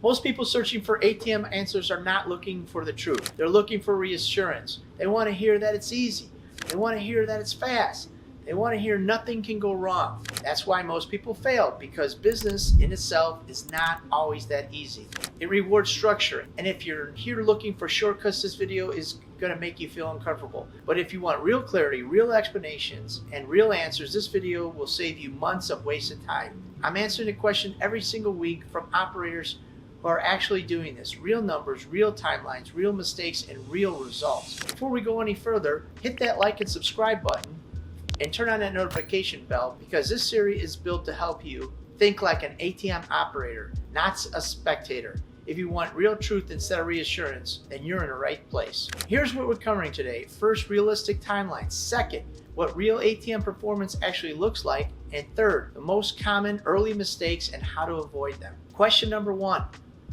Most people searching for ATM answers are not looking for the truth. They're looking for reassurance. They want to hear that it's easy. They want to hear that it's fast. They want to hear nothing can go wrong. That's why most people fail, because business in itself is not always that easy. It rewards structure. And if you're here looking for shortcuts, this video is going to make you feel uncomfortable. But if you want real clarity, real explanations, and real answers, this video will save you months of wasted time. I'm answering a question every single week from operators who are actually doing this. Real numbers, real timelines, real mistakes, and real results. Before we go any further, hit that like and subscribe button and turn on that notification bell, because this series is built to help you think like an ATM operator, not a spectator. If you want real truth instead of reassurance, then you're in the right place. Here's what we're covering today. First, realistic timelines. Second, what real ATM performance actually looks like. And third, the most common early mistakes and how to avoid them. Question number 1,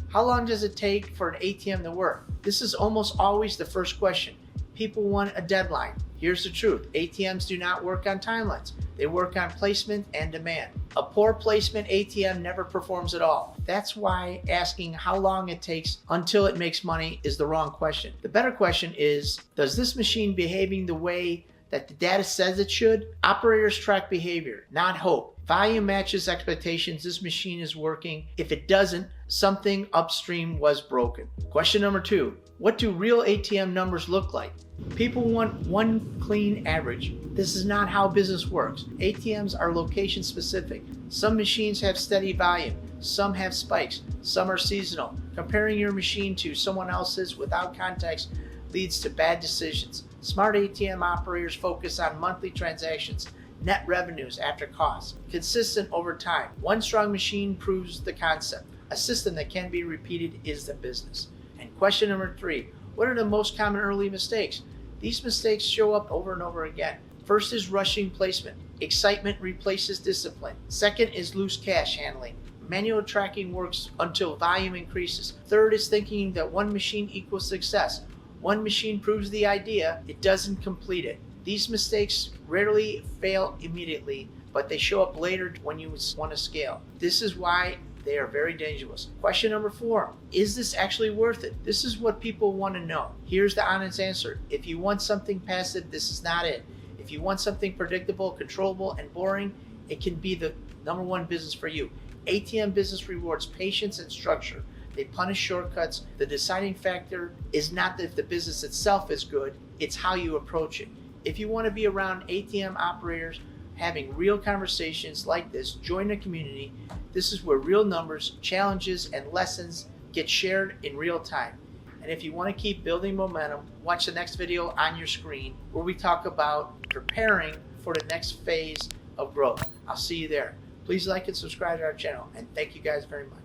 how long does it take for an ATM to work? This is almost always the first question. People want a deadline. Here's the truth. ATMs do not work on timelines. They work on placement and demand. A poor placement ATM never performs at all. That's why asking how long it takes until it makes money is the wrong question. The better question is, does this machine behaving the way that the data says it should? Operators track behavior, not hope. Volume matches expectations. This machine is working. If it doesn't, something upstream was broken. Question number 2, what do real ATM numbers look like? People want one clean average. This is not how business works. ATMs are location specific. Some machines have steady volume. Some have spikes. Some are seasonal. Comparing your machine to someone else's without context leads to bad decisions. Smart ATM operators focus on monthly transactions, net revenues after costs, consistent over time. One strong machine proves the concept. A system that can be repeated is the business. And question number 3, what are the most common early mistakes? These mistakes show up over and over again. First is rushing placement. Excitement replaces discipline. Second is loose cash handling. Manual tracking works until volume increases. Third is thinking that one machine equals success. One machine proves the idea, it doesn't complete it. These mistakes rarely fail immediately, but they show up later when you want to scale. This is why they are very dangerous. Question number 4, is this actually worth it? This is what people want to know. Here's the honest answer. If you want something passive, this is not it. If you want something predictable, controllable, and boring, it can be the number 1 business for you. ATM Business rewards patience and structure. They punish shortcuts. The deciding factor is not if the business itself is good, it's how you approach it. If you want to be around ATM operators having real conversations like this, join the community. This is where real numbers, challenges, and lessons get shared in real time. And if you want to keep building momentum, watch the next video on your screen where we talk about preparing for the next phase of growth. I'll see you there. Please like and subscribe to our channel, and thank you guys very much.